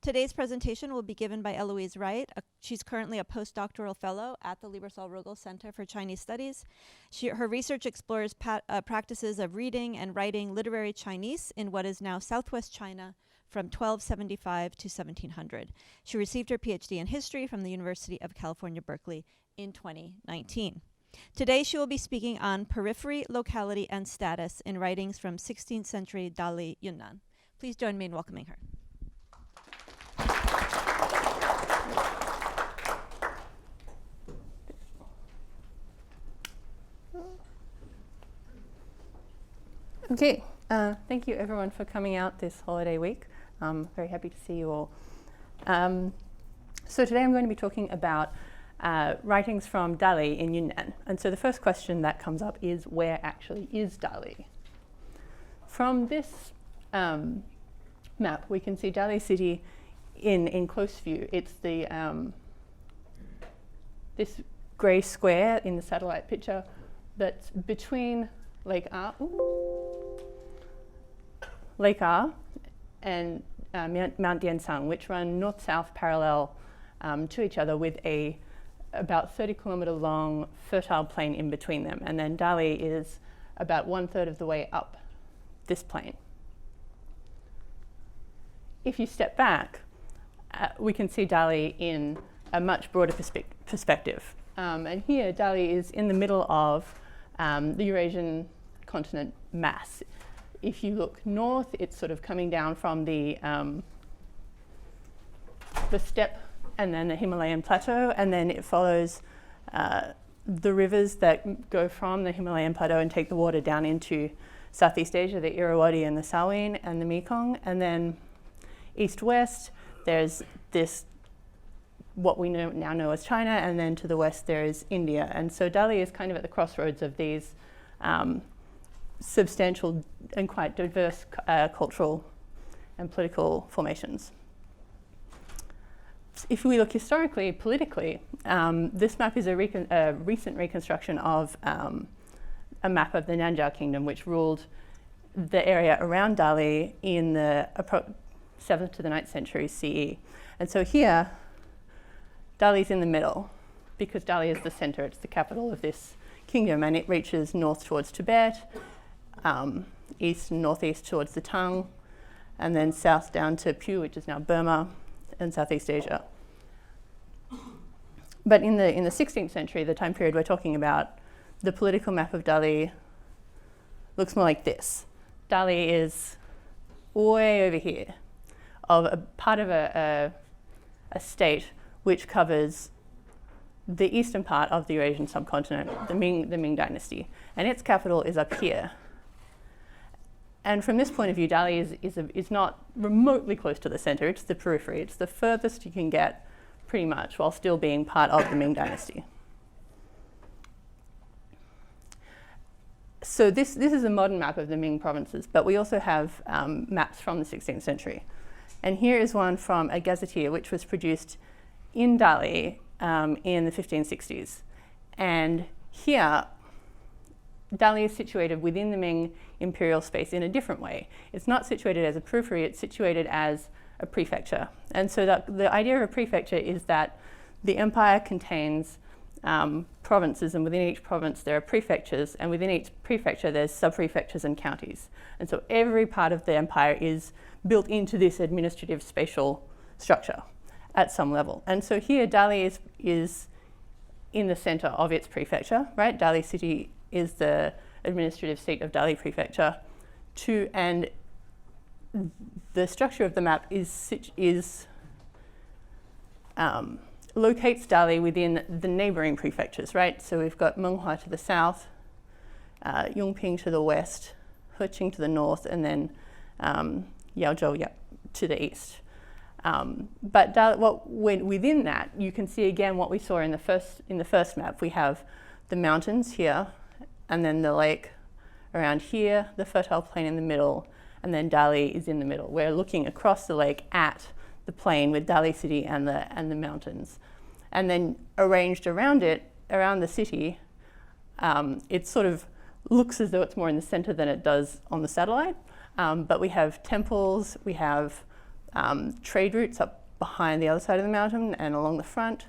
Today's presentation will be given by Eloise Wright. She's currently a postdoctoral fellow at the Lieberthal-Rogel Center for Chinese Studies. Her research explores practices of reading and writing literary Chinese in what is now southwest China from 1275 to 1700. She received her PhD in history from the University of California, Berkeley in 2019. Today she will be speaking on periphery, locality, and status in writings from 16th-century Dali, Yunnan. Please join me in welcoming her. Okay, thank you everyone for coming out this holiday week. I'm very happy to see you all. So today I'm going to be talking about writings from Dali in Yunnan. And so the first question that comes up is, where actually is Dali? From this map, we can see Dali city in close view. It's the this grey square in the satellite picture that's between Lake R and Mount Dianshan, which run north-south parallel to each other with a about 30-kilometre long fertile plain in between them. And then Dali is about 1/3 of the way up this plain. If you step back, we can see Dali in a much broader perspective. And here Dali is in the middle of the Eurasian continent mass. If you look north, it's sort of coming down from the steppe and then the Himalayan plateau, and then it follows the rivers that go from the Himalayan plateau and take the water down into Southeast Asia, the Irrawaddy and the Salween and the Mekong. And then east-west, there's this, what we now know as China, and then to the west there is India. And so Dali is kind of at the crossroads of these substantial and quite diverse cultural and political formations. If we look historically, politically, this map is a recent reconstruction of a map of the Nanjao Kingdom, which ruled the area around Dali in the 7th to the 9th century CE. And so here, Dali's in the middle, because Dali is the center, it's the capital of this kingdom, and it reaches north towards Tibet, east and northeast towards the Tang, and then south down to Pyu, which is now Burma, and Southeast Asia. But in the 16th century, the time period we're talking about, the political map of Dali looks more like this. Dali is way over here, of a part of a state which covers the eastern part of the Eurasian subcontinent, the Ming dynasty, and its capital is up here. And from this point of view, Dali is not remotely close to the center, it's the periphery. It's the furthest you can get, pretty much, while still being part of the Ming dynasty. So this is a modern map of the Ming provinces, but we also have maps from the 16th century. And here is one from a gazetteer, which was produced in Dali in the 1560s. And here, Dali is situated within the Ming imperial space in a different way. It's not situated as a periphery, it's situated as a prefecture. And so the idea of a prefecture is that the empire contains provinces, and within each province there are prefectures, and within each prefecture there's sub-prefectures and counties. And so every part of the empire is built into this administrative spatial structure at some level. And so here Dali is in the center of its prefecture, right? Dali city is the administrative seat of Dali Prefecture, and the structure of the map locates Dali within the neighboring prefectures, right? So we've got Menghua to the south, Yongping to the west, Heqing to the north, and then Yaozhou to the east. But within that, you can see again what we saw in the first map. We have the mountains here, and then the lake around here, the fertile plain in the middle, and then Dali is in the middle. We're looking across the lake at the plain with Dali city and the mountains. And then arranged around it, around the city, it sort of looks as though it's more in the center than it does on the satellite. But we have temples, we have trade routes up behind the other side of the mountain and along the front.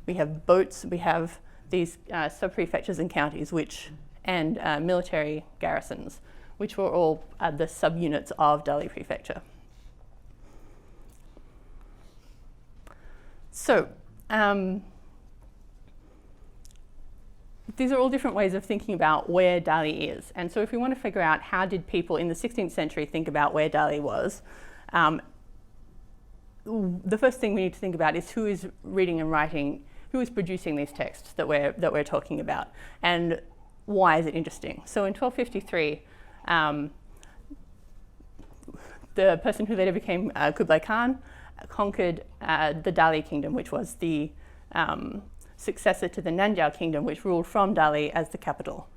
We have boats, we have these sub-prefectures and counties, and military garrisons, which were all the subunits of Dali Prefecture. So, these are all different ways of thinking about where Dali is. And so if we want to figure out how did people in the 16th century think about where Dali was, the first thing we need to think about is who is reading and writing, who is producing these texts that we're talking about, and why is it interesting? So in 1253, the person who later became Kublai Khan conquered the Dali Kingdom, which was the successor to the Nanjiao Kingdom, which ruled from Dali as the capital.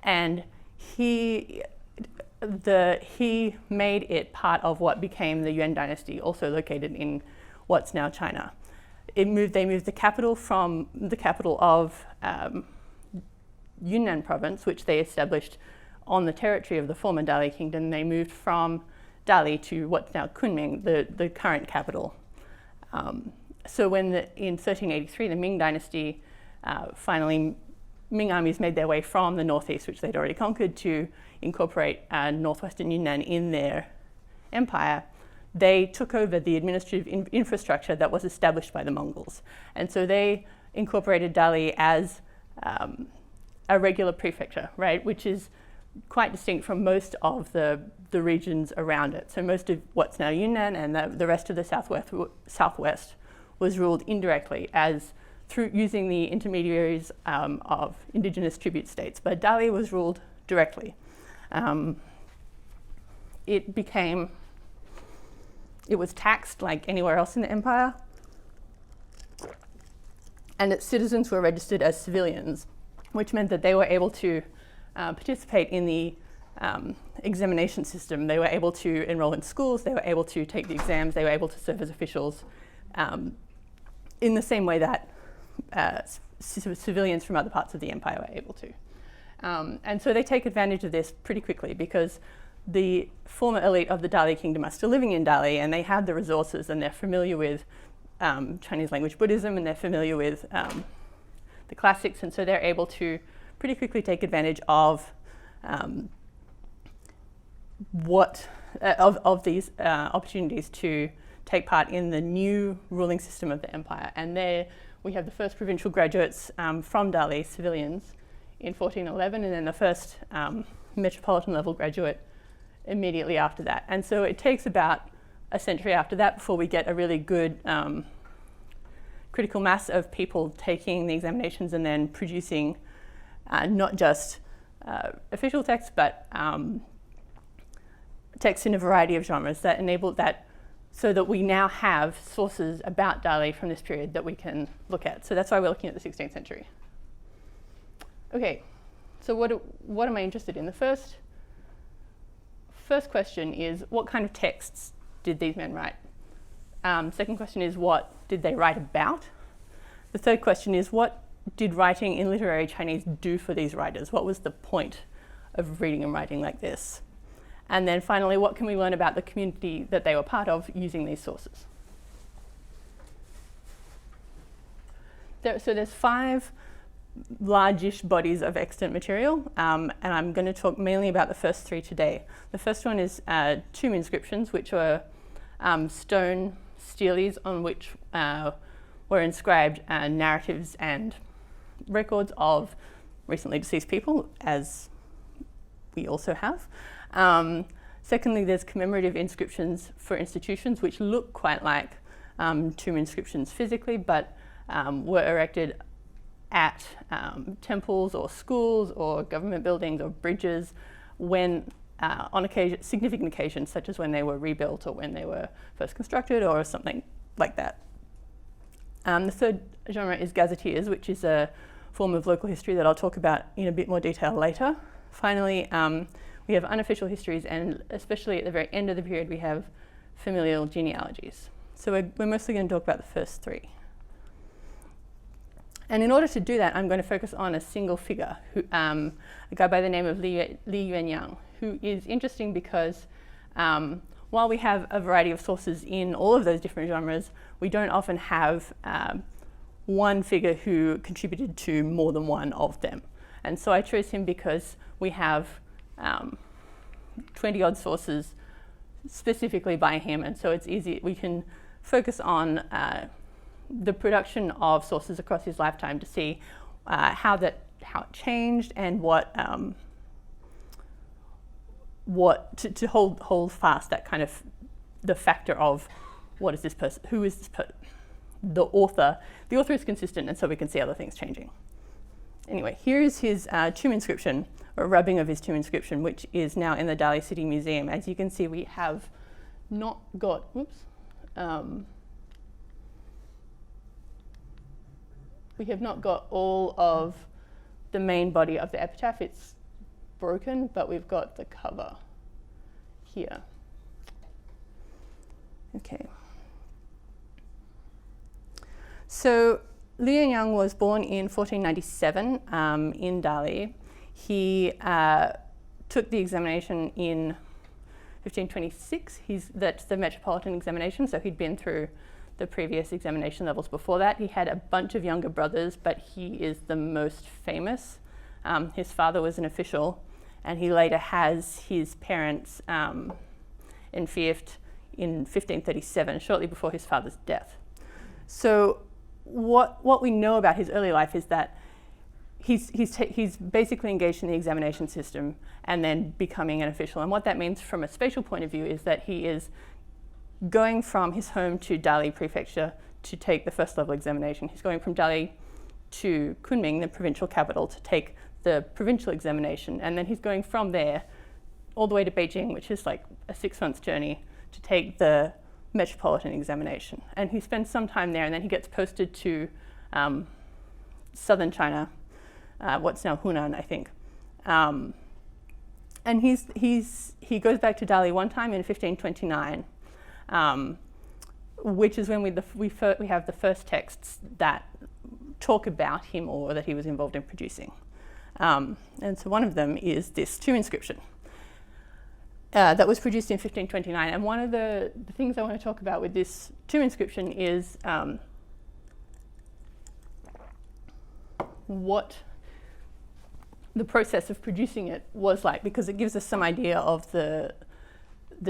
And he made it part of what became the Yuan dynasty, also located in what's now China. They moved the capital from the capital of Yunnan province, which they established on the territory of the former Dali Kingdom. They moved from Dali to what's now Kunming, the current capital. So when in 1383, the Ming dynasty, finally Ming armies made their way from the northeast, which they'd already conquered, to incorporate northwestern Yunnan in their empire, they took over the administrative infrastructure that was established by the Mongols. And so they incorporated Dali as a regular prefecture, right, which is quite distinct from most of the regions around it. So most of what's now Yunnan and the rest of the southwest was ruled indirectly as through using the intermediaries of indigenous tribute states. But Dali was ruled directly. It was taxed like anywhere else in the empire, and its citizens were registered as civilians, which meant that they were able to participate in the examination system. They were able to enroll in schools, they were able to take the exams, they were able to serve as officials in the same way that civilians from other parts of the empire were able to. And so they take advantage of this pretty quickly because the former elite of the Dali Kingdom are still living in Dali, and they have the resources, and they're familiar with Chinese language Buddhism, and they're familiar with the classics, and so they're able to pretty quickly take advantage of these opportunities to take part in the new ruling system of the empire. And there we have the first provincial graduates from Dali, civilians, in 1411, and then the first metropolitan level graduate immediately after that. And so it takes about a century after that before we get a really good critical mass of people taking the examinations and then producing not just official texts, but texts in a variety of genres that enable that, so that we now have sources about Dali from this period that we can look at. So that's why we're looking at the 16th century. Okay, so what am I interested in? The first question is, what kind of texts did these men write? Second question is, what did they write about? The third question is, what did writing in literary Chinese do for these writers? What was the point of reading and writing like this? And then finally, what can we learn about the community that they were part of using these sources? So there's 5 largish bodies of extant material, and I'm going to talk mainly about the first 3 today. The first one is tomb inscriptions, which were stone steles on which were inscribed narratives and records of recently deceased people, as we also have. Secondly, there's commemorative inscriptions for institutions, which look quite like tomb inscriptions physically, but were erected at temples or schools or government buildings or bridges when on significant occasions, such as when they were rebuilt or when they were first constructed or something like that. The third genre is gazetteers, which is a form of local history that I'll talk about in a bit more detail later. Finally, we have unofficial histories, and especially at the very end of the period, we have familial genealogies. So we're mostly going to talk about the first 3. And in order to do that, I'm going to focus on a single figure, a guy by the name of Li Yuanyang, who is interesting because while we have a variety of sources in all of those different genres, we don't often have one figure who contributed to more than one of them. And so I chose him because we have 20 odd sources specifically by him, and so it's easy, we can focus on the production of sources across his lifetime to see how it changed and to hold fast that kind of the factor of what is this person, who is this person, the author. The author is consistent, and so we can see other things changing. Anyway, here is his tomb inscription, or rubbing of his tomb inscription, which is now in the Dali City Museum. As you can see, we have not got, we have not got all of the main body of the epitaph. It's broken, but we've got the cover here. Okay. So Yuanyang was born in 1497 in Dali. He took the examination in 1526. That's the metropolitan examination, so he'd been through the previous examination levels before that. He had a bunch of younger brothers, but he is the most famous. His father was an official, and he later has his parents enfeoffed in 1537, shortly before his father's death. So what we know about his early life is that he's basically engaged in the examination system and then becoming an official. And what that means from a spatial point of view is that he is going from his home to Dali Prefecture to take the first level examination. He's going from Dali to Kunming, the provincial capital, to take the provincial examination. And then he's going from there all the way to Beijing, which is like a 6-month journey, to take the metropolitan examination. And he spends some time there, and then he gets posted to southern China, what's now Yunnan, I think. And he goes back to Dali one time in 1529, which is when we have the first texts that talk about him or that he was involved in producing. And so one of them is this tomb inscription that was produced in 1529. And one of the things I want to talk about with this tomb inscription is what the process of producing it was like, because it gives us some idea of the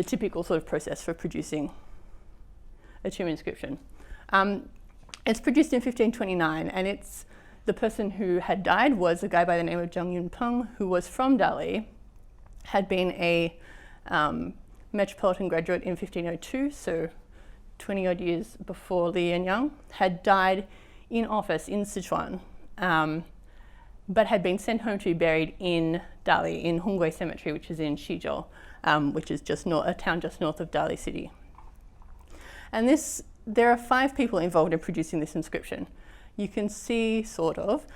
typical sort of process for producing a tomb inscription. It's produced in 1529, and the person who had died was a guy by the name of Zhang Yunpeng, who was from Dali, had been a metropolitan graduate in 1502, so 20 odd years before Yuanyang, had died in office in Sichuan, but had been sent home to be buried in Dali, in Hongwei Cemetery, which is in Shizhou, which is a town just north of Dali City. And there are 5 people involved in producing this inscription. You can see, sort of,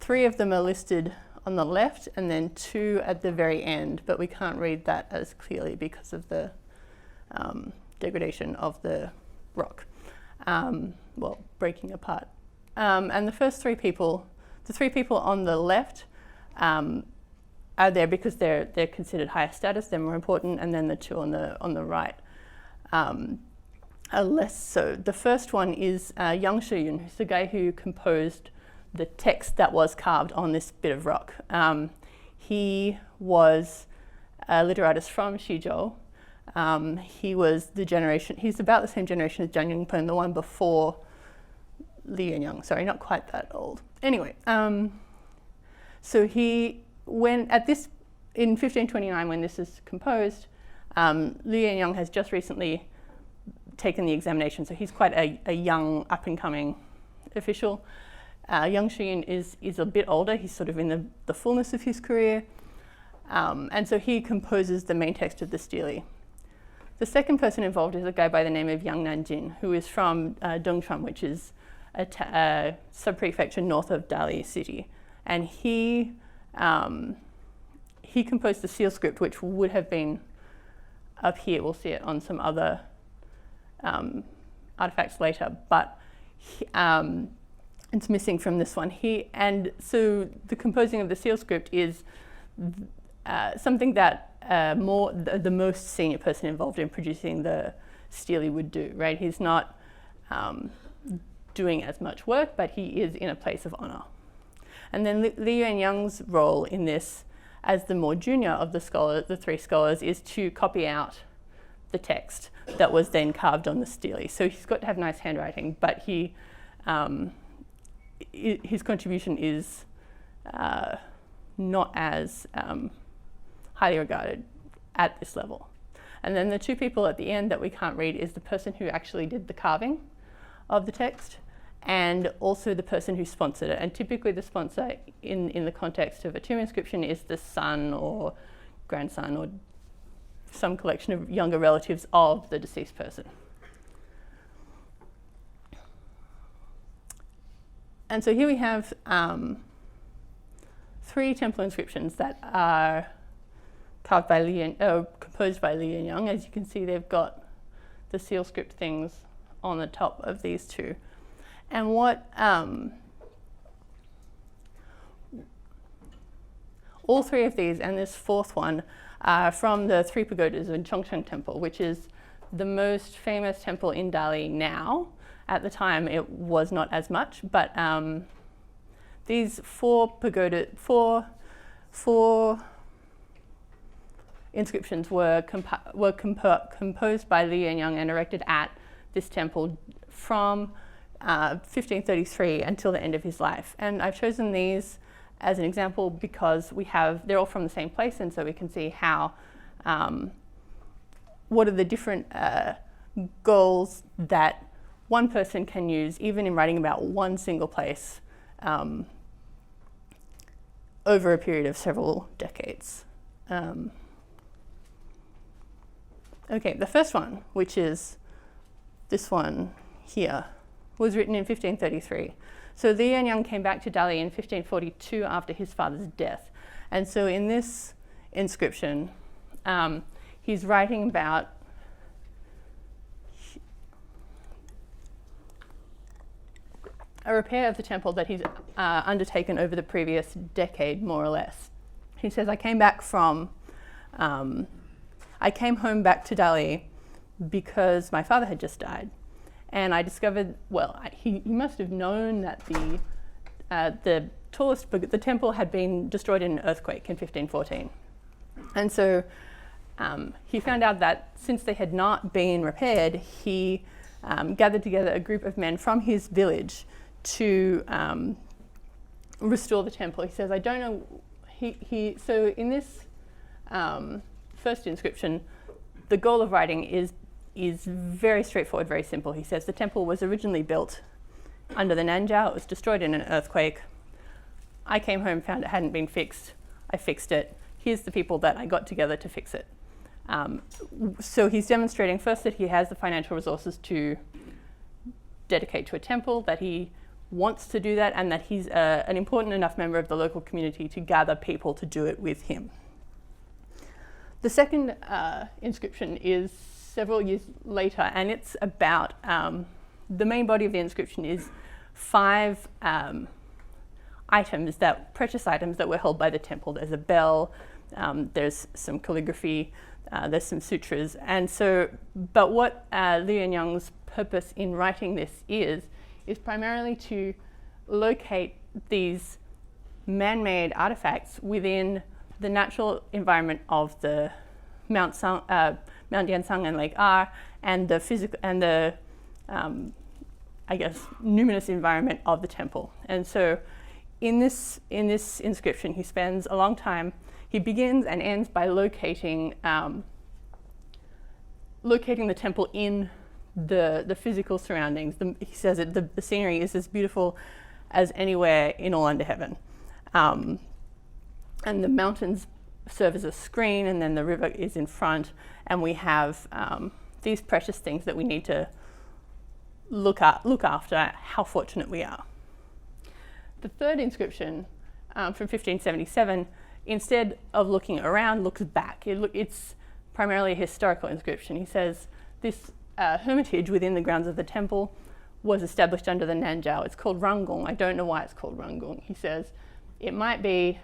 3 of them are listed on the left, and then 2 at the very end, but we can't read that as clearly because of the degradation of the rock, breaking apart. And the first 3 people, the 3 people on the left, are there because they're considered higher status, they're more important, and then the 2 on the right are less so. The first one is Yang Shiyun, who's the guy who composed the text that was carved on this bit of rock. He was a literatus from Shizhou. He's about the same generation as Zhang Yunpeng, the one before Yuanyang. Sorry, not quite that old. Anyway, so in 1529, when this is composed, Yuanyang has just recently taken the examination, so he's quite a young, up-and-coming official. Yang Shiyun is a bit older. He's sort of in the fullness of his career, and so he composes the main text of the stele. The second person involved is a guy by the name of Yang Nanjin, who is from Dongchuan, which is a sub-prefecture north of Dali City, and he composed the seal script, which would have been up here. We'll see it on some other artifacts later, but it's missing from this one. And so the composing of the seal script is something that the most senior person involved in producing the stele would do, right? He's not doing as much work, but he is in a place of honor. And then Li Yuanyang's role in this, as the more junior of the three scholars, is to copy out the text that was then carved on the stele. So he's got to have nice handwriting, but his contribution is not as highly regarded at this level. And then the two people at the end that we can't read is the person who actually did the carving of the text and also the person who sponsored it. And typically the sponsor in the context of a tomb inscription is the son or grandson or some collection of younger relatives of the deceased person. And so here we have 3 temple inscriptions that are carved by composed by Li Yuanyang. As you can see, they've got the seal script things on the top of these 2. And what all 3 of these and this 4th one are from the 3 pagodas in Chongcheng Temple, which is the most famous temple in Dali now. At the time, it was not as much, but these 4 inscriptions were composed by Li Yuanyang and erected at this temple from 1533 until the end of his life. And I've chosen these as an example because they're all from the same place, and so we can see how, what are the different goals that one person can use, even in writing about one single place, over a period of several decades. Okay, the first one, which is this one here, was written in 1533. So Li Yuanyang came back to Dali in 1542 after his father's death. And so in this inscription, he's writing about a repair of the temple that he's undertaken over the previous decade, more or less. He says, I came home back to Dali because my father had just died. And I discovered, well, he must have known that the temple had been destroyed in an earthquake in 1514. And so he found out that since they had not been repaired, he gathered together a group of men from his village to restore the temple. He says, I don't know, so in this first inscription, the goal of writing is very straightforward, very simple. He says the temple was originally built under the Nanjiao. It was destroyed in an earthquake. I came home, found it hadn't been fixed. I fixed it. Here's the people that I got together to fix it. So he's demonstrating first that he has the financial resources to dedicate to a temple, that he wants to do that, and that he's an important enough member of the local community to gather people to do it with him. The second inscription is several years later, and it's about, the main body of the inscription is 5 precious items that were held by the temple. There's a bell, there's some calligraphy, there's some sutras. And so, but what Li Yuanyang's purpose in writing this is primarily to locate these man-made artifacts within the natural environment of the Mount Yansang and Lake R, and the physical and the numinous environment of the temple. And so in this inscription, he spends a long time. He begins and ends by locating the temple in the physical surroundings. He says that the scenery is as beautiful as anywhere in all under heaven. And the mountains serve as a screen, and then the river is in front, and we have these precious things that we need to look after. How fortunate we are. The third inscription from 1577, instead of looking around, looks back. It's primarily a historical inscription. He says this hermitage within the grounds of the temple was established under the Nanjiao. It's called Ranggong. I don't know why it's called Ranggong. He says it might be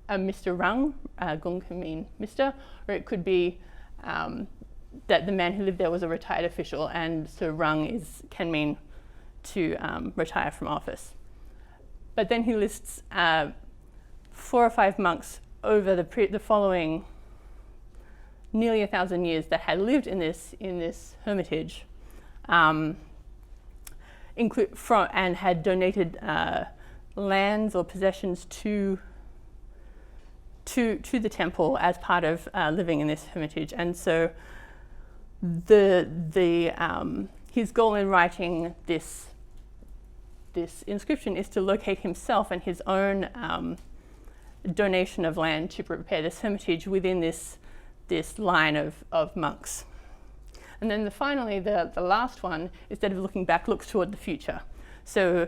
a Mr. Rung, Gung can mean Mr., or it could be that the man who lived there was a retired official, and so Rung can mean to retire from office. But then he lists 4 or 5 monks over the following nearly 1,000 years that had lived in this hermitage, and had donated lands or possessions to the temple as part of living in this hermitage. And so his goal in writing this inscription is to locate himself and his own donation of land to prepare this hermitage within this line of monks. And then finally, the last one, instead of looking back, looks toward the future. So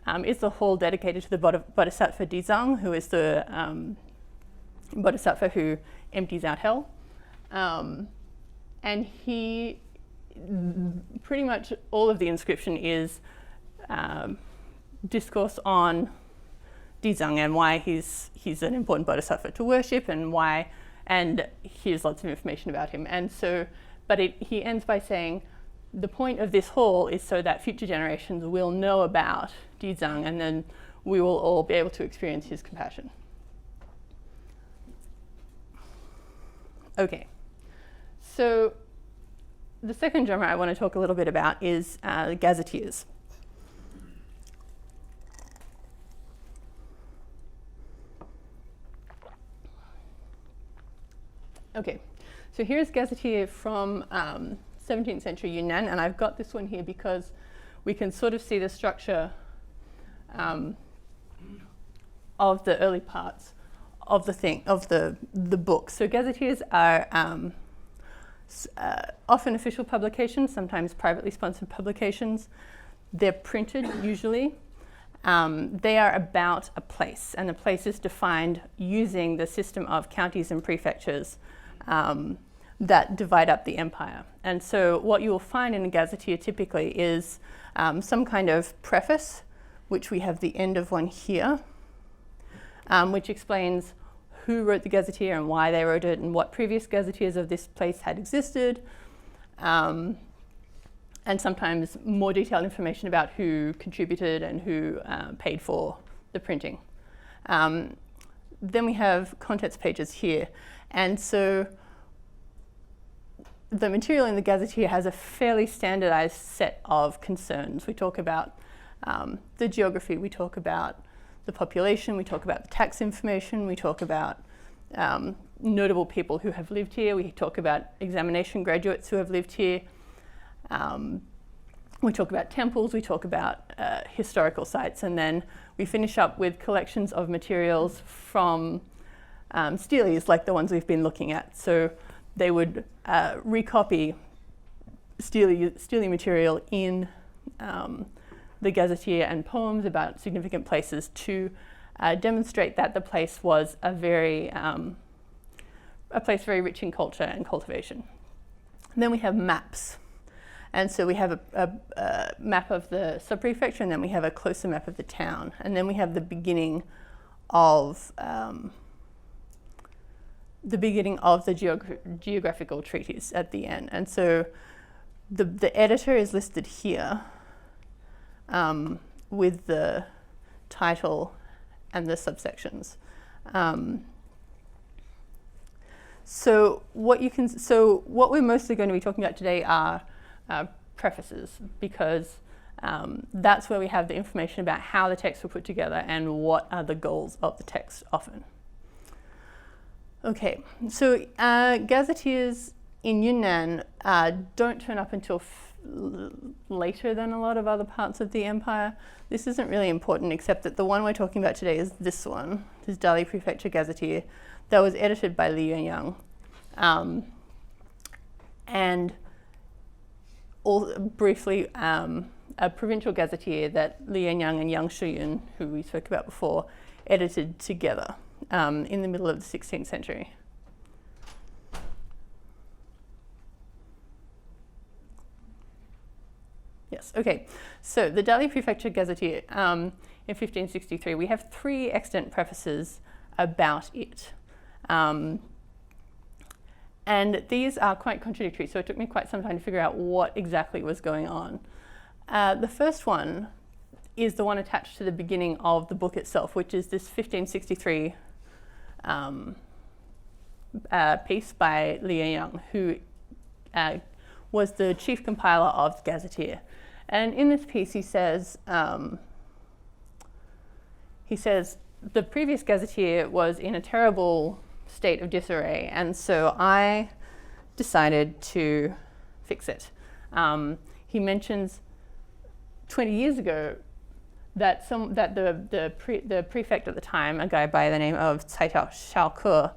it's a hall dedicated to the Bodhisattva Dizang, who is the Bodhisattva who empties out hell. And he, pretty much all of the inscription is discourse on Dizang and why he's an important Bodhisattva to worship, and here's lots of information about him. And so, but he ends by saying, the point of this hall is so that future generations will know about Dizang, and then we will all be able to experience his compassion. Okay, so the second genre I want to talk a little bit about is GAZETTEERS. Okay, so here's GAZETTEER from 17th century Yunnan, and I've got this one here because we can sort of see the structure of the early parts of the book. So GAZETTEERS are often official publications, sometimes privately sponsored publications. They're printed usually. They are about a place, and the place is defined using the system of counties and prefectures that divide up the empire. And so what you will find in a gazetteer typically is some kind of preface, which we have the end of one here, which explains who wrote the gazetteer and why they wrote it and what previous gazetteers of this place had existed, and sometimes more detailed information about who contributed and who paid for the printing. Then we have contents pages here. And so the material in the gazetteer has a fairly standardized set of concerns. We talk about the geography, we talk about the population, we talk about the tax information, we talk about notable people who have lived here, we talk about examination graduates who have lived here, we talk about temples, we talk about historical sites, and then we finish up with collections of materials from steles like the ones we've been looking at. So they would recopy stele material in the gazetteer and poems about significant places to demonstrate that the place was a place very rich in culture and cultivation. And then we have maps. And so we have a map of the sub-prefecture, and then we have a closer map of the town. And then we have the beginning of the geographical treatise at the end. And so the editor is listed here with the title and the subsections. So what we're mostly going to be talking about today are prefaces, because that's where we have the information about how the texts were put together and what are the goals of the text often. Okay, so gazetteers in Yunnan don't turn up until later than a lot of other parts of the empire. This isn't really important, except that the one we're talking about today is this one, this Dali Prefecture Gazetteer, that was edited by YUANYANG. And briefly, a provincial gazetteer that YUANYANG and Yang Shuyun, who we spoke about before, edited together in the middle of the 16th century. Yes, okay. So the Dali Prefecture Gazetteer in 1563, we have 3 extant prefaces about it. And these are quite contradictory, so it took me quite some time to figure out what exactly was going on. The first one is the one attached to the beginning of the book itself, which is this 1563 piece by Li Yuanyang, who was the chief compiler of the Gazetteer. And in this piece he says, the previous Gazetteer was in a terrible state of disarray, and so I decided to fix it. He mentions 20 years ago that the prefect at the time, a guy by the name of Cai Xiaoke,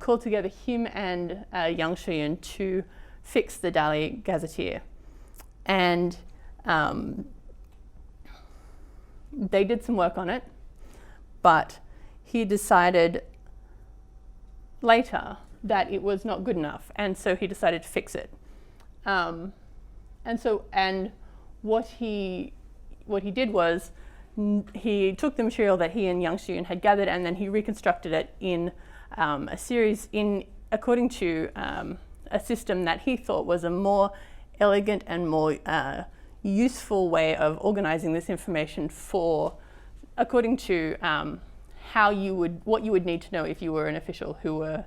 called together him and Yang Shuyun to fix the Dali Gazetteer. And they did some work on it, but he decided later that it was not good enough, and so he decided to fix it. And what he did was he took the material that he and Yang Shuyun had gathered, and then he reconstructed it in a series according to a system that he thought was a more elegant and more useful way of organizing this information according to what you would need to know if you were an official who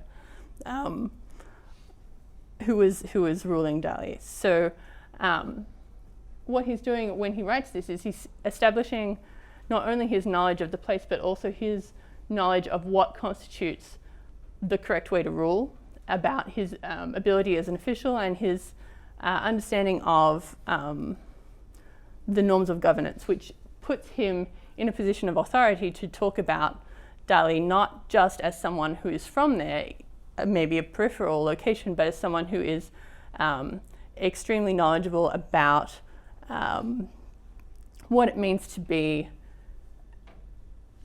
was ruling Dali. So what he's doing when he writes this is he's establishing not only his knowledge of the place, but also his knowledge of what constitutes the correct way to rule, about his ability as an official, and his understanding of the norms of governance, which puts him in a position of authority to talk about Dali not just as someone who is from there, maybe a peripheral location, but as someone who is extremely knowledgeable about what it means to be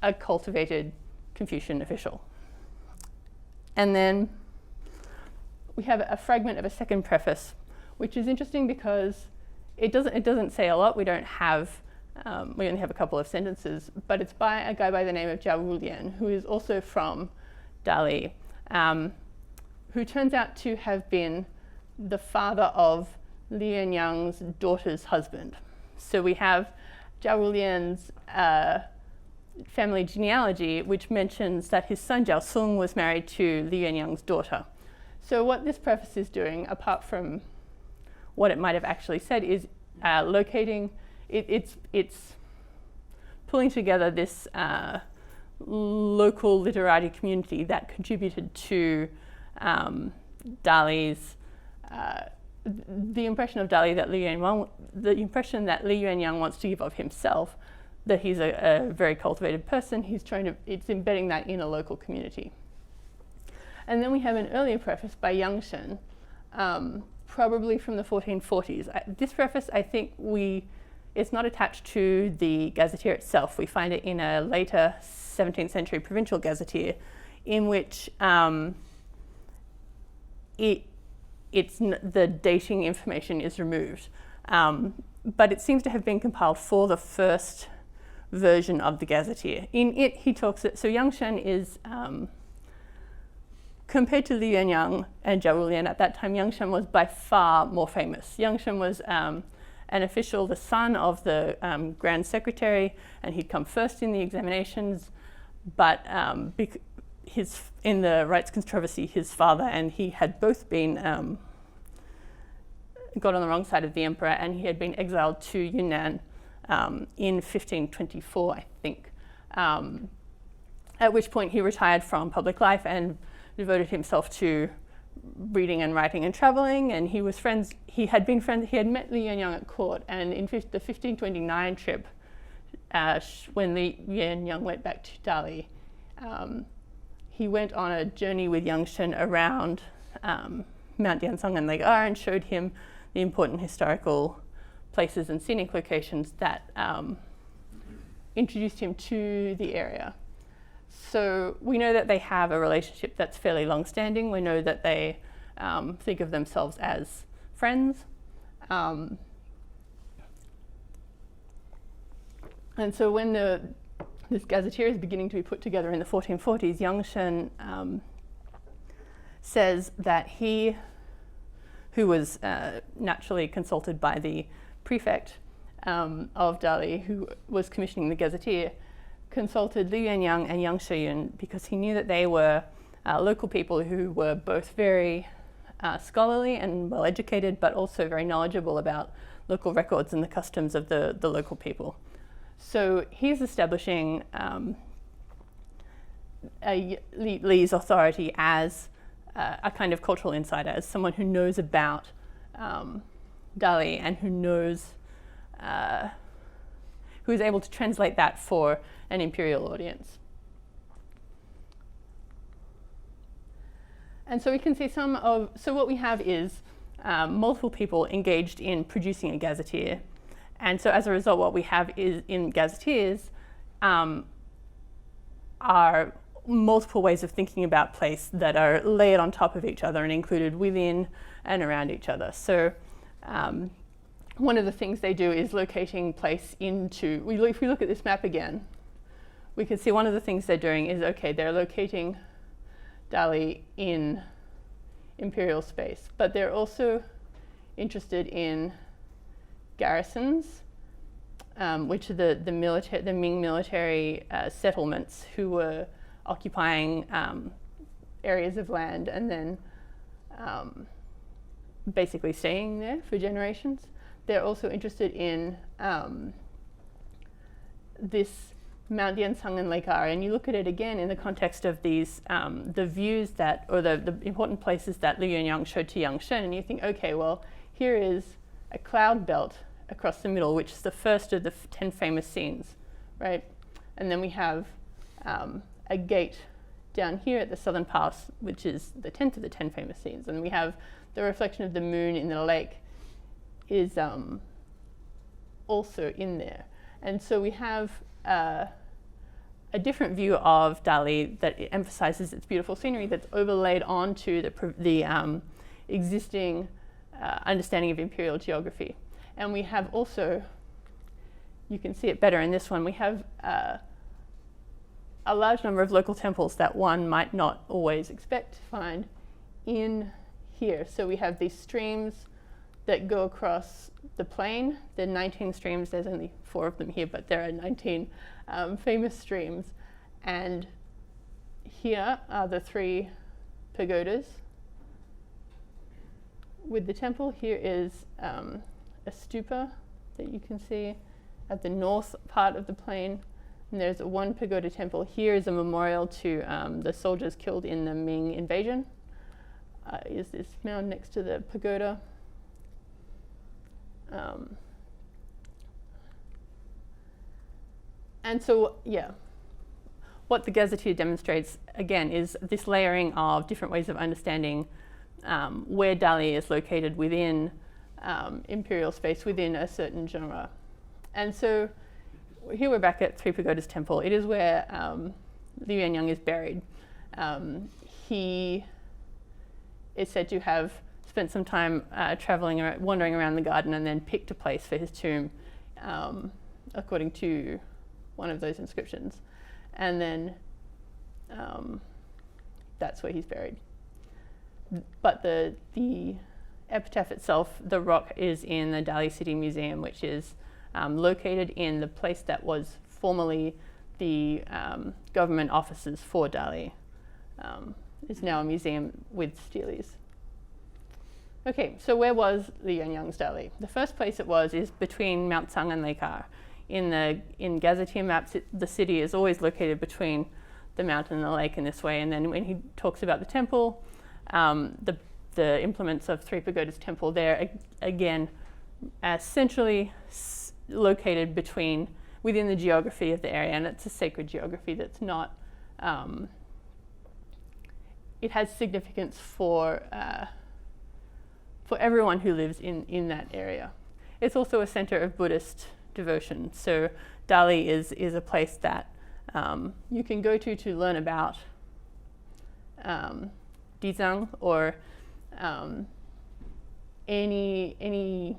a cultivated Confucian official. And then we have a fragment of a second preface, which is interesting because it doesn't say a lot. We don't have we only have a couple of sentences, but it's by a guy by the name of Zhao Rulian, who is also from Dali, who turns out to have been the father of Li Yuanyang's daughter's husband. So we have Zhao Rulian's family genealogy, which mentions that his son Zhao Sung was married to Li Yuanyang's daughter. So what this preface is doing, apart from what it might have actually said, is locating. It's pulling together this local literati community that contributed to Dali's the impression of Dali that the impression that Li Yuanyang wants to give of himself, that he's a very cultivated person. It's embedding that in a local community. And then we have an earlier preface by Yang Shen, probably from the 1440s. This preface, I think, it's not attached to the Gazetteer itself. We find it in a later 17th century provincial Gazetteer, in which the dating information is removed. But it seems to have been compiled for the first version of the Gazetteer. In it, he talks so Yang Shen is, compared to Li Yuanyang and Zhao Rulian at that time, Yang Shen was by far more famous. Yang Shen was an official, the son of the Grand Secretary, and he'd come first in the examinations, but in the rights controversy, his father and he had both been got on the wrong side of the emperor, and he had been exiled to Yunnan in 1524, I think, at which point he retired from public life and devoted himself to reading and writing and traveling. And he had met Li Yuanyang at court, and in the 1529 trip, when Li Yuanyang went back to Dali, he went on a journey with Yang Shen around Mount Diansong and Lake R, and showed him the important historical places and scenic locations that introduced him to the area. So we know that they have a relationship that's fairly long-standing. We know that they think of themselves as friends. And so when the this gazetteer is beginning to be put together in the 1440s, Yangshen says that he, who was naturally consulted by the prefect of Dali, who was commissioning the gazetteer, consulted Liu Yuanyang and Yang Shiyun because he knew that they were local people who were both very scholarly and well educated, but also very knowledgeable about local records and the customs of the local people. So he's establishing Li's authority as a kind of cultural insider, as someone who knows about Dali and who knows, who is able to translate that for an imperial audience. And so we can see so what we have is multiple people engaged in producing a gazetteer. And so as a result, what we have is in gazetteers are multiple ways of thinking about place that are layered on top of each other and included within and around each other. So one of the things they do is locating place into, if we look at this map again, we can see one of the things they're doing is, okay, they're locating Dali in imperial space, but they're also interested in garrisons, which are the Ming military settlements who were occupying areas of land and then basically staying there for generations. They're also interested in this Mount Yansang and Lake Are, and you look at it again in the context of these, the views that, or the important places that Liu Yuanyang showed to Yangshen, and you think, okay, well, here is a cloud belt across the middle, which is the first of the 10 famous scenes, right? And then we have a gate down here at the southern pass, which is the 10th of the 10 famous scenes, and we have the reflection of the moon in the lake is also in there. And so we have a different view of Dali that emphasizes its beautiful scenery that's overlaid onto the existing understanding of imperial geography. And we have also, you can see it better in this one, we have a large number of local temples that one might not always expect to find in here. So we have these streams that go across the plain. There are 19 streams, there's only 4 of them here, but there are 19 famous streams. And here are the 3 pagodas with the temple. Here is a stupa that you can see at the north part of the plain. And there's one pagoda temple. Here is a memorial to the soldiers killed in the Ming invasion. Is this mound next to the pagoda. And so, yeah, what the gazetteer demonstrates, again, is this layering of different ways of understanding where Dali is located within imperial space, within a certain genre. And so here we're back at Three Pagodas Temple. It is where Liu Yuanyang is buried. He is said to have spent some time wandering around the garden and then picked a place for his tomb, according to one of those inscriptions. And then that's where he's buried. But the epitaph itself, the rock, is in the Dali City Museum, which is located in the place that was formerly the government offices for Dali. It's now a museum with steles. Okay, so where was Liu Yuanyang's Dali? The first place it was is between Mount Tsang and Lake Are. In gazetteer maps, the city is always located between the mountain and the lake in this way. And then when he talks about the temple, the implements of Three Pagodas Temple, they're again centrally located within the geography of the area, and it's a sacred geography that's not. It has significance for everyone who lives in that area. It's also a center of Buddhist devotion. So Dali is a place that you can go to learn about Dizang or any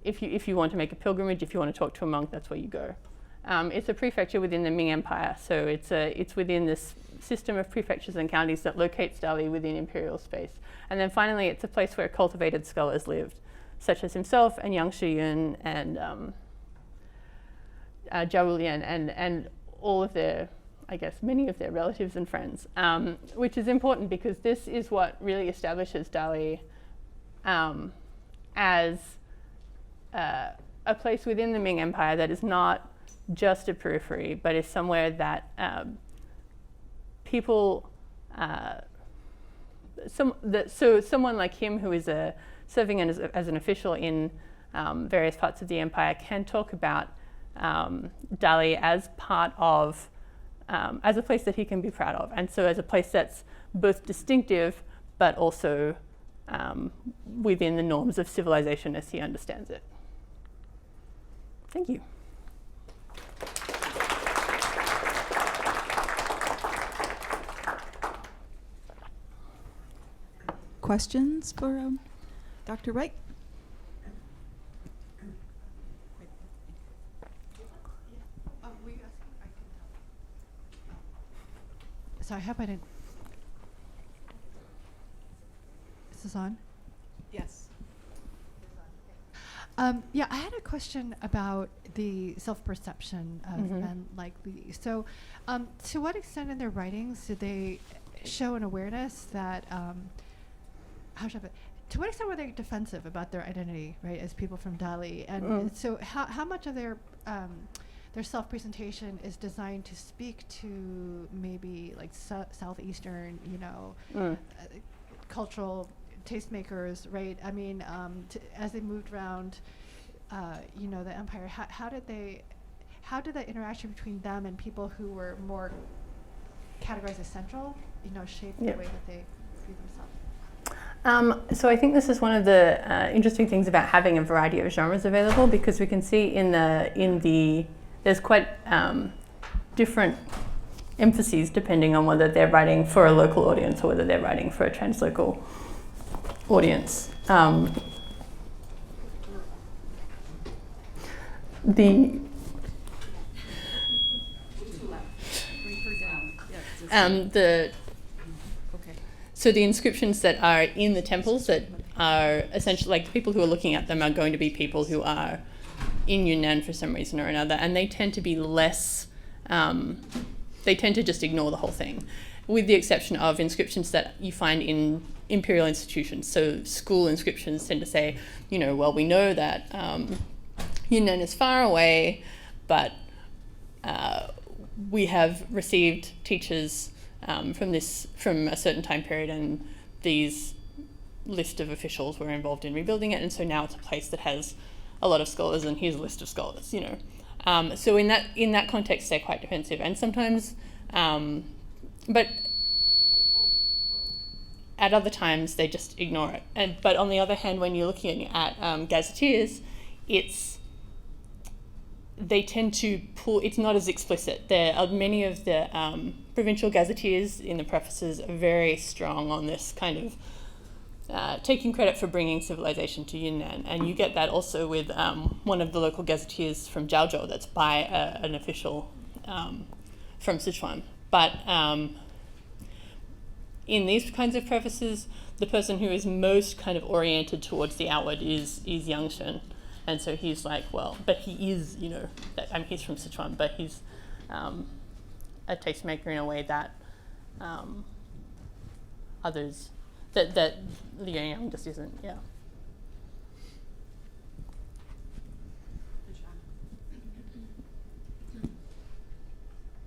if you want to make a pilgrimage, if you want to talk to a monk, that's where you go. It's a prefecture within the Ming Empire, so it's within this system of prefectures and counties that locates Dali within imperial space. And then finally, it's a place where cultivated scholars lived, such as himself and Yang Shiyun and Zhao Lian and all of their, I guess, many of their relatives and friends, which is important because this is what really establishes Dali as a place within the Ming Empire that is not just a periphery, but is somewhere that people, so someone like him who is serving as an official in various parts of the empire can talk about Dali as part of, as a place that he can be proud of, and so as a place that's both distinctive but also within the norms of civilization as he understands it. Thank you. Questions for Dr. Wright? So I hope I didn't. Is this on? Yes. Yeah, I had a question about the self-perception of men like Li. So, to what extent in their writings did they show an awareness that, how should I put it? To what extent were they defensive about their identity, right, as people from Dali? And so how much of their self-presentation is designed to speak to maybe like southeastern, cultural tastemakers, right? I mean, as they moved around, the empire, how did that interaction between them and people who were more categorized as central, shape the way that they view themselves? So I think this is one of the interesting things about having a variety of genres available, because we can see in the there's quite different emphases depending on whether they're writing for a local audience or whether they're writing for a translocal audience. So the inscriptions that are in the temples that are essentially, like, the people who are looking at them are going to be people who are in Yunnan for some reason or another, and they tend to be less, they tend to just ignore the whole thing, with the exception of inscriptions that you find in imperial institutions. So school inscriptions tend to say, well, we know that Yunnan is far away, but we have received teachers from a certain time period, and these list of officials were involved in rebuilding it, and so now it's a place that has a lot of scholars, and here's a list of scholars, So in that context, they're quite defensive, and sometimes, but at other times they just ignore it. But on the other hand, when you're looking at gazetteers, they tend to pull. It's not as explicit. There are many of the provincial gazetteers in the prefaces are very strong on this kind of taking credit for bringing civilization to Yunnan, and you get that also with one of the local gazetteers from Jiaozhou that's by an official from Sichuan. But in these kinds of prefaces, the person who is most kind of oriented towards the outward is Yang Shen, and so he's like, well, but he is, he's from Sichuan, but he's a tastemaker in a way that others. That Liang just isn't, yeah.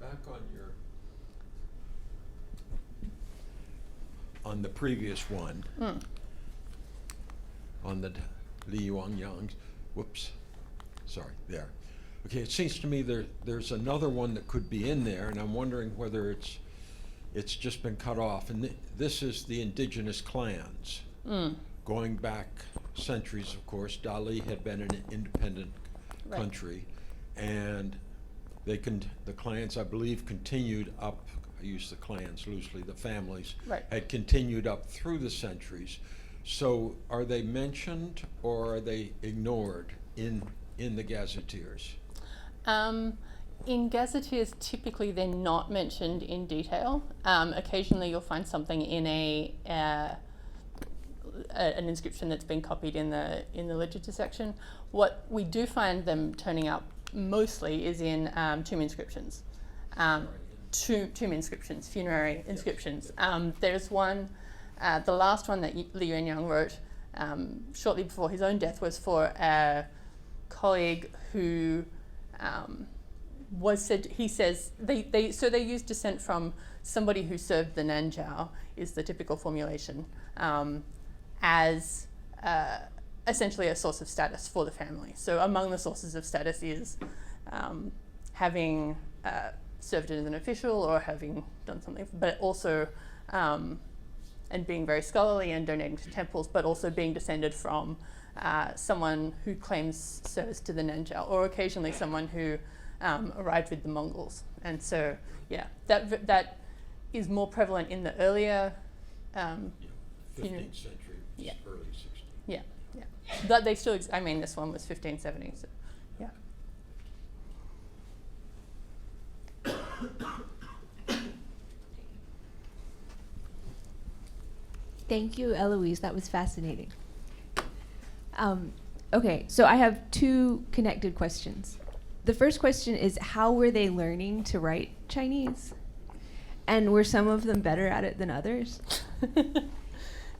Back on the previous one, on the YUANYANG'S, whoops, sorry, there. Okay, it seems to me there's another one that could be in there, and I'm wondering whether it's just been cut off, and this is the indigenous clans. Going back centuries, of course, Dali had been an independent country, and the clans, I believe, continued up. I use the clans loosely. The families had continued up through the centuries. So, are they mentioned or are they ignored in the gazetteers? In gazetteers, typically they're not mentioned in detail. Occasionally you'll find something in an inscription that's been copied in the literature section. What we do find them turning up mostly is in tomb inscriptions. Tomb inscriptions, funerary inscriptions. There's one, the last one that Li Yuanyang wrote shortly before his own death was for a colleague who was said, he says, they use descent from somebody who served the Nanjiao, is the typical formulation, as essentially a source of status for the family. So among the sources of status is having served as an official or having done something, but also, and being very scholarly and donating to temples, but also being descended from someone who claims service to the Nanjiao, or occasionally someone who arrived with the Mongols. And so, yeah, that is more prevalent in the earlier 15th century, yeah. early 16th. Yeah, yeah. But they still, I mean, this one was 1570, so, yeah. Thank you, Eloise. That was fascinating. Okay, so I have two connected questions. The first question is, how were they learning to write Chinese? And were some of them better at it than others?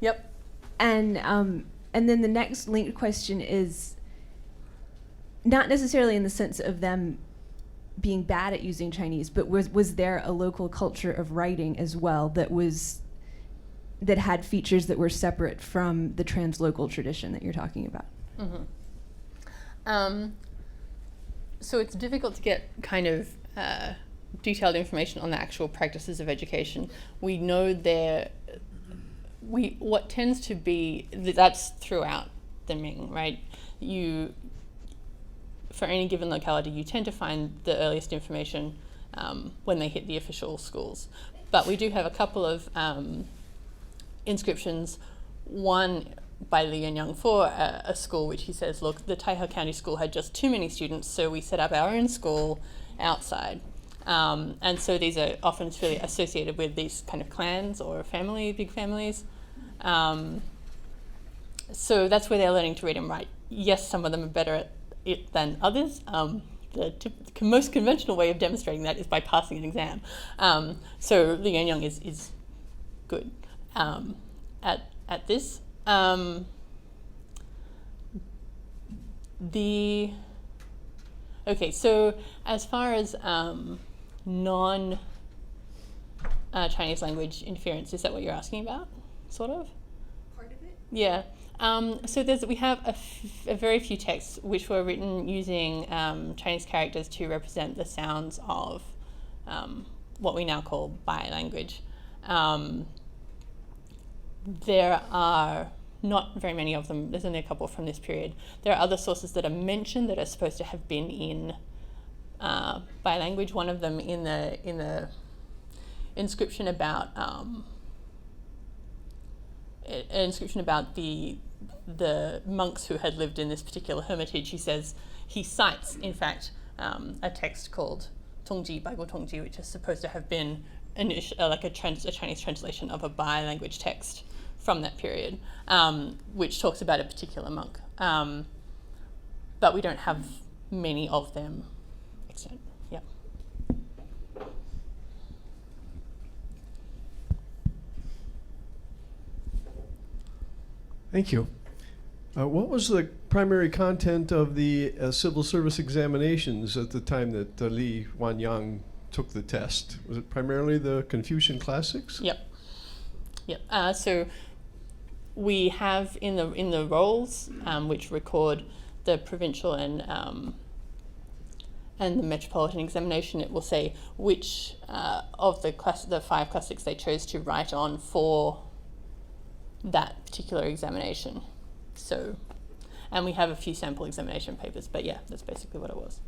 Yep. And then the next linked question is, not necessarily in the sense of them being bad at using Chinese, but was there a local culture of writing as well that had features that were separate from the translocal tradition that you're talking about? Mm-hmm. So it's difficult to get kind of detailed information on the actual practices of education. We know what tends to be, that's throughout the Ming, right? For any given locality, you tend to find the earliest information when they hit the official schools. But we do have a couple of inscriptions, one by Li Yuanyang for a school, which he says, look, the Taihe County School had just too many students, so we set up our own school outside. And so these are often really associated with these kind of clans or big families. So that's where they're learning to read and write. Yes, some of them are better at it than others. The most conventional way of demonstrating that is by passing an exam. So Li Yuanyang is good at this. Okay, so as far as non-Chinese language interference, is that what you're asking about, sort of? Part of it? Yeah. So we have a very few texts which were written using Chinese characters to represent the sounds of what we now call Bai language. There are not very many of them. There's only a couple from this period. There are other sources that are mentioned that are supposed to have been in Bai language. One of them in the inscription about an inscription about the monks who had lived in this particular hermitage. He cites, in fact, a text called Tongji, Baigo Tongji, which is supposed to have been a Chinese translation of a Bai language text from that period, which talks about a particular monk. But we don't have many of them extant. Yeah. Thank you. What was the primary content of the civil service examinations at the time that Li Yuanyang took the test? Was it primarily the Confucian classics? Yep. So we have in the rolls, which record the provincial and the metropolitan examination, it will say which of the 5 classics they chose to write on for that particular examination. So, and we have a few sample examination papers, but yeah, that's basically what it was.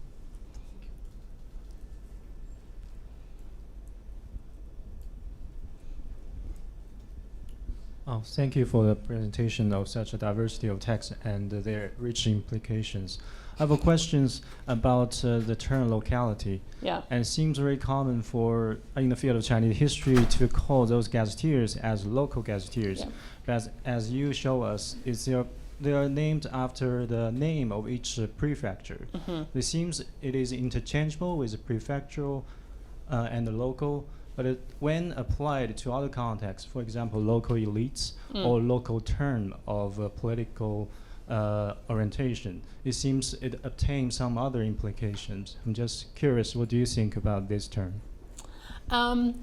Oh, thank you for the presentation of such a diversity of texts and their rich implications. I have a questions about the term locality. Yeah. And it seems very common for, in the field of Chinese history, to call those gazetteers as local gazetteers. Yeah. But as you show us, they are named after the name of each prefecture. It seems it is interchangeable with the prefectural and the local, but when applied to other contexts, for example, local elites or local term of political orientation, it seems it obtains some other implications. I'm just curious, what do you think about this term? I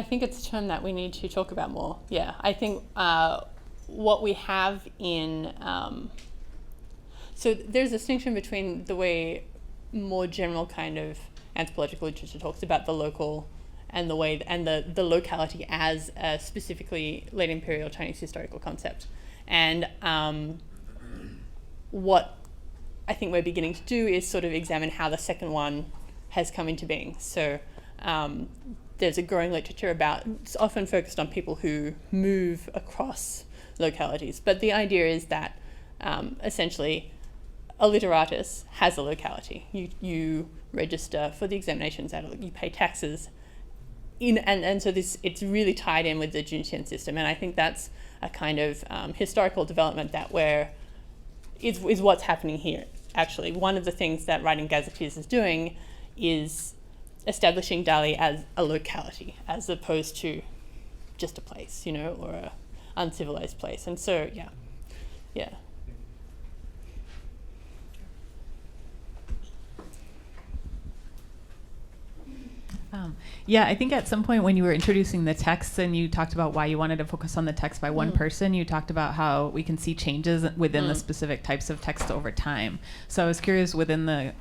think it's a term that we need to talk about more. Yeah, I think what we have in so there's a distinction between the way more general kind of anthropological literature talks about the local and the way the locality as a specifically late imperial Chinese historical concept. And what I think we're beginning to do is sort of examine how the second one has come into being. So there's a growing literature about, it's often focused on people who move across localities, but the idea is that essentially a literatus has a locality. You register for the examinations, you pay taxes, and so it's really tied in with the Junqian system, and I think that's a kind of historical development that is what's happening here. Actually, one of the things that writing gazetteers is doing is establishing Dali as a locality, as opposed to just a place, or a uncivilized place. And so, yeah. Yeah, I think at some point when you were introducing the texts and you talked about why you wanted to focus on the text by one person, you talked about how we can see changes within the specific types of text over time. So I was curious, within the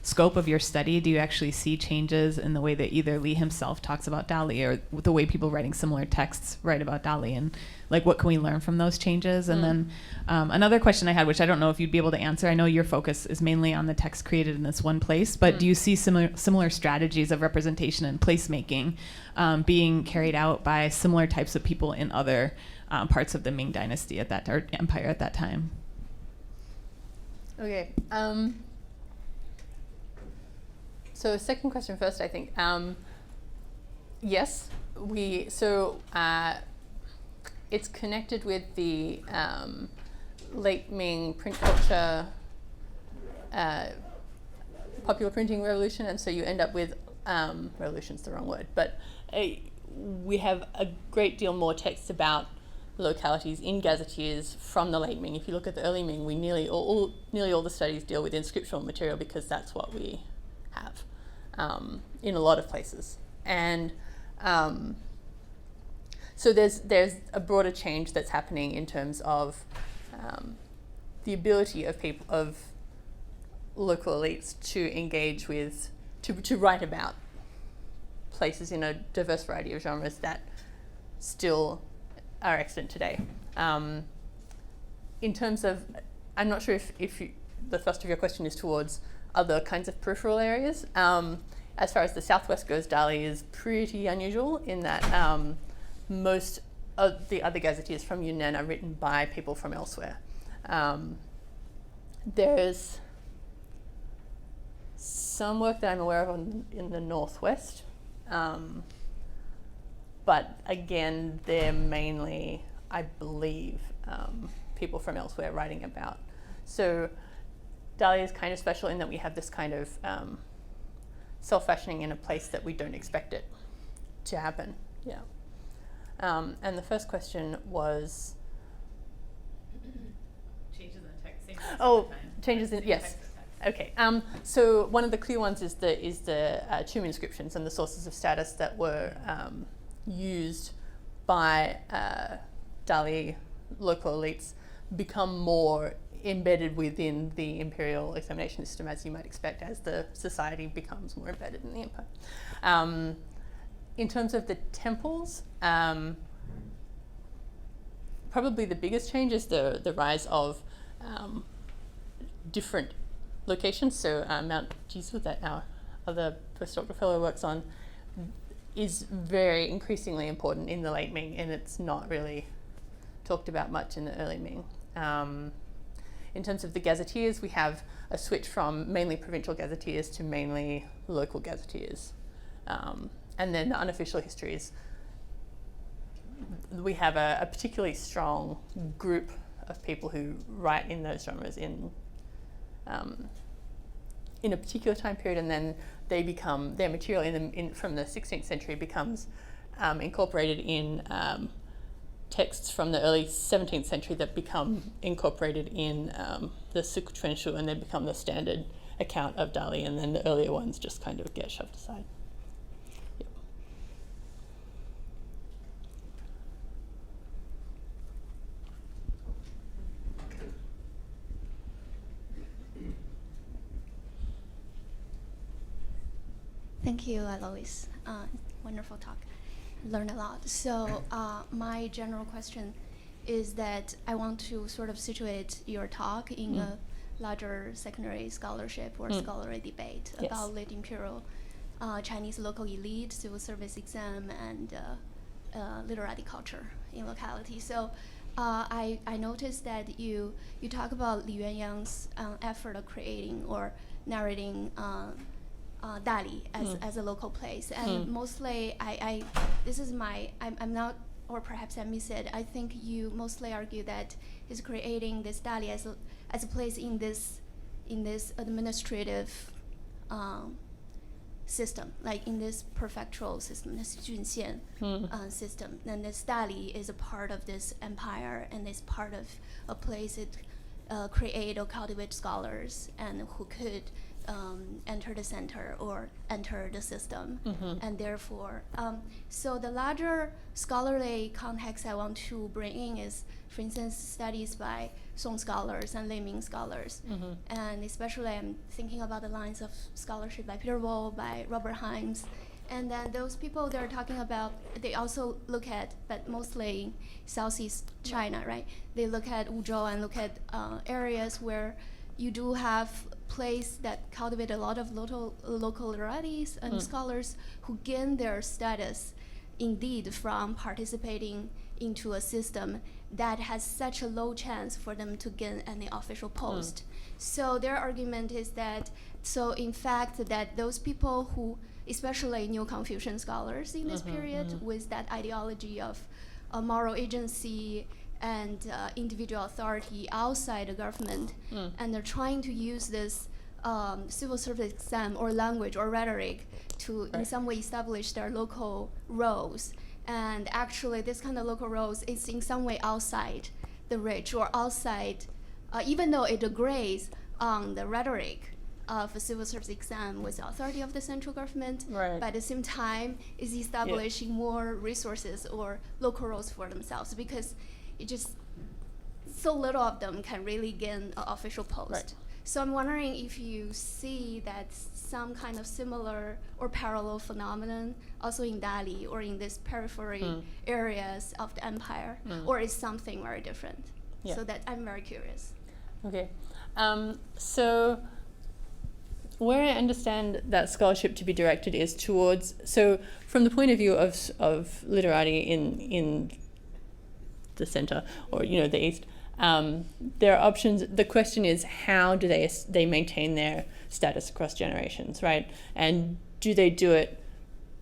scope of your study, do you actually see changes in the way that either Lee himself talks about Dali or the way people writing similar texts write about Dali, and like what can we learn from those changes? And then another question I had, which I don't know if you'd be able to answer, I know your focus is mainly on the text created in this one place, but do you see similar strategies of representation and placemaking being carried out by similar types of people in other parts of the Ming dynasty or empire at that time? Okay. So second question first, I think. Yes, it's connected with the late Ming print culture, popular printing revolution, and so you end up with, revolution's the wrong word, but we have a great deal more text about localities in gazetteers from the late Ming. If you look at the early Ming, nearly all the studies deal with inscriptional material because that's what we have in a lot of places. And so there's a broader change that's happening in terms of the ability of local elites to engage with, to write about places in a diverse variety of genres that still are extant today. In terms of, I'm not sure if the thrust of your question is towards other kinds of peripheral areas. As far as the southwest goes, Dali is pretty unusual in that most of the other gazetteers from Yunnan are written by people from elsewhere. There's some work that I'm aware of in the northwest, but again, they're mainly, I believe, people from elsewhere writing about. So Dali is kind of special in that we have this kind of self-fashioning in a place that we don't expect it to happen. Yeah. And the first question was changes in the text. Changes in, yes. Okay. So one of the clear ones is the tomb inscriptions and the sources of status that were used by Dali local elites become more embedded within the imperial examination system, as you might expect, as the society becomes more embedded in the empire. In terms of the temples, probably the biggest change is the rise of different locations. So Mount Jesus, that our other postdoctoral fellow works on, is very increasingly important in the late Ming, and it's not really talked about much in the early Ming. In terms of the gazetteers, we have a switch from mainly provincial gazetteers to mainly local gazetteers. And then the unofficial histories, we have a particularly strong group of people who write in those genres in a particular time period, and then they become, their material from the 16th century becomes incorporated in texts from the early 17th century that become incorporated in the Sukh-Chuan-Shu, and they become the standard account of Dali, and then the earlier ones just kind of get shoved aside. Yep. Thank you, Eloise. Wonderful talk. Learned a lot. So my general question is that I want to sort of situate your talk in a larger secondary scholarship or scholarly debate about late imperial Chinese local elite, civil service exam, and literati culture in locality. So I noticed that you talk about YUANYANG'S effort of creating or narrating Dali as a local place, and mostly I'm not, or perhaps I miss it. I think you mostly argue that he's creating this Dali as a place in this administrative system, like in this prefectural system, this Junxian system. And this Dali is a part of this empire, and is part of a place it create or cultivate scholars and who could enter the center or enter the system, and therefore, so the larger scholarly context I want to bring in is, for instance, studies by Song scholars and Lei Ming scholars, and especially I'm thinking about the lines of scholarship by Peter Wall, by Robert Himes, and then those people they're talking about, they also look at, but mostly Southeast China, right? They look at Wuzhou and look at areas where you do have place that cultivate a lot of local literatis and scholars who gain their status indeed from participating into a system that has such a low chance for them to gain any official post. So their argument is that, so in fact, that those people who, especially Neo-Confucian scholars in this period, with that ideology of moral agency and individual authority outside the government, and they're trying to use this civil service exam or language or rhetoric to in some way establish their local roles. And actually this kind of local roles is in some way outside the reach or outside, even though it agrees on the rhetoric of a civil service exam with the authority of the central government, but at the same time is establishing more resources or local roles for themselves, because it just so little of them can really gain an official post. So I'm wondering if you see that some kind of similar or parallel phenomenon also in Dali or in this periphery areas of the empire, or is something very different? So that I'm very curious. Okay, so where I understand that scholarship to be directed is towards, so from the point of view of literati in the center, or the east, there are options. The question is, how do they maintain their status across generations, right? And do they do it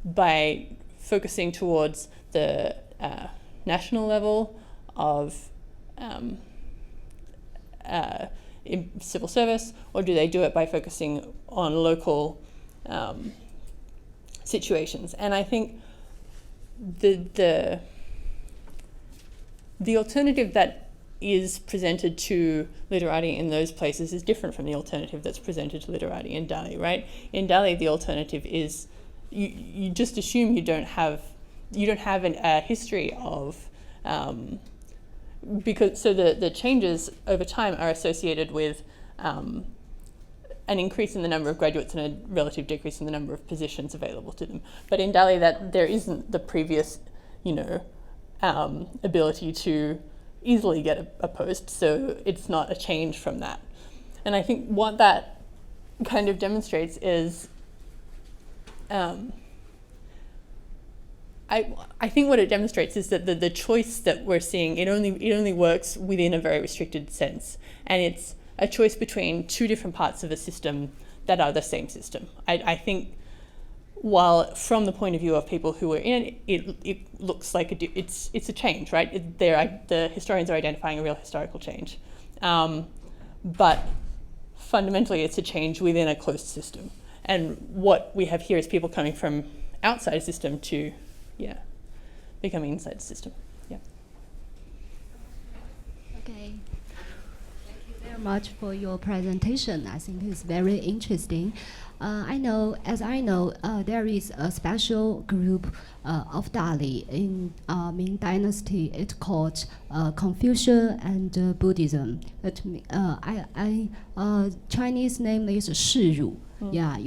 by focusing towards the national level of in civil service, or do they do it by focusing on local situations? And I think the alternative that is presented to literati in those places is different from the alternative that's presented to literati in Dali, right? In Dali, the alternative is you just assume you don't have a history of because so the changes over time are associated with an increase in the number of graduates and a relative decrease in the number of positions available to them. But in Dali, that there isn't the previous, ability to easily get a post, so it's not a change from that. And I think what that kind of demonstrates is I think what it demonstrates is that the choice that we're seeing, it only works within a very restricted sense, and it's a choice between two different parts of a system that are the same system. I think, while from the point of view of people who are in it, it looks like it's a change, right? The historians are identifying a real historical change, but fundamentally it's a change within a closed system. And what we have here is people coming from outside a system to, becoming inside the system. Yeah. Okay. Thank you very much for your presentation. I think it's very interesting. I know, there is a special group of Dali in Ming Dynasty. It's called Confucius and Buddhism. Chinese name is Shiru. Yeah,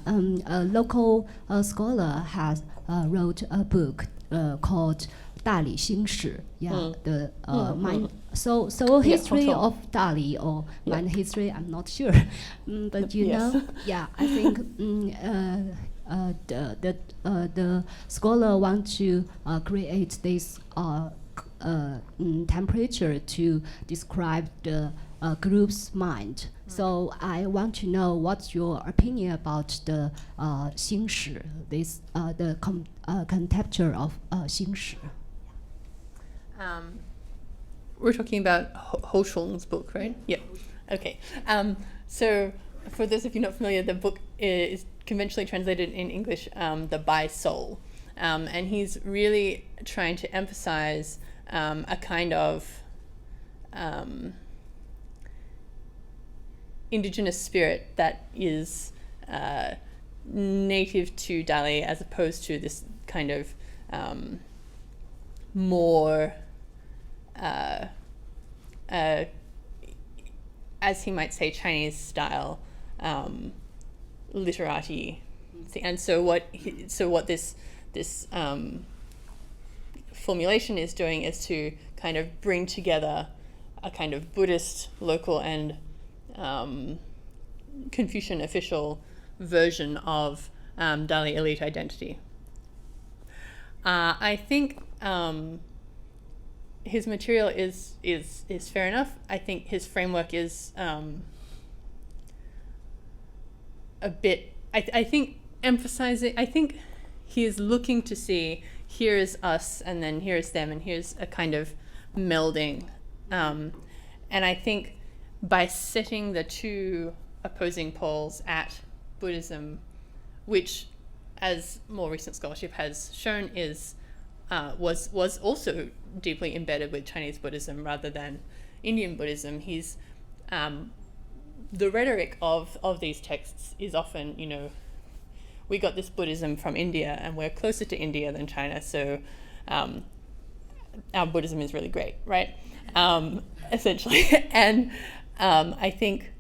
a local scholar has wrote a book called Dali Kingdom. Mind. So history of Dali or mind history, I'm not sure, but I think the scholar want to create this temperature to describe the group's mind. So I want to know what's your opinion about the 心史, this the concepture of 心史. We're talking about Ho Shung's book, right? Yeah. Okay. So for those of you not familiar, the book is conventionally translated in English, The By Soul. And he's really trying to emphasize a kind of indigenous spirit that is native to Dali, as opposed to this kind of more as he might say, Chinese style literati. And so what this formulation is doing is to kind of bring together a kind of Buddhist, local, and Confucian official version of Dali elite identity. I think his material is fair enough. I think his framework is a bit, I think emphasizing, I think he is looking to see, here is us and then here's them and here's a kind of melding. And I think by setting the two opposing poles at Buddhism, which, as more recent scholarship has shown, is was also deeply embedded with Chinese Buddhism rather than Indian Buddhism. He's the rhetoric of these texts is often, we got this Buddhism from India and we're closer to India than China, so our Buddhism is really great, right? Essentially. And I think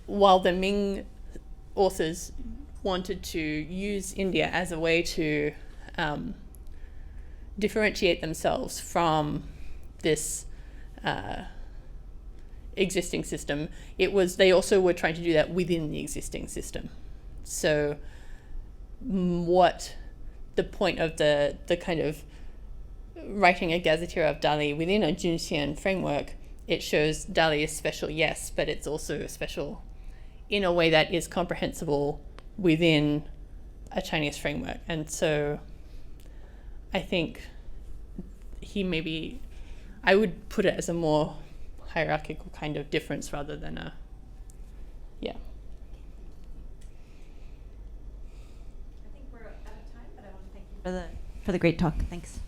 while the Ming authors wanted to use India as a way to differentiate themselves from this existing system, they also were trying to do that within the existing system. So what the point of the kind of writing a gazetteer of Dali within a Junxian framework, it shows Dali is special, yes, but it's also special in a way that is comprehensible within a Chinese framework. And so I think I would put it as a more hierarchical kind of difference rather than a, I think we're out of time, but I want to thank you for the great talk. Thanks.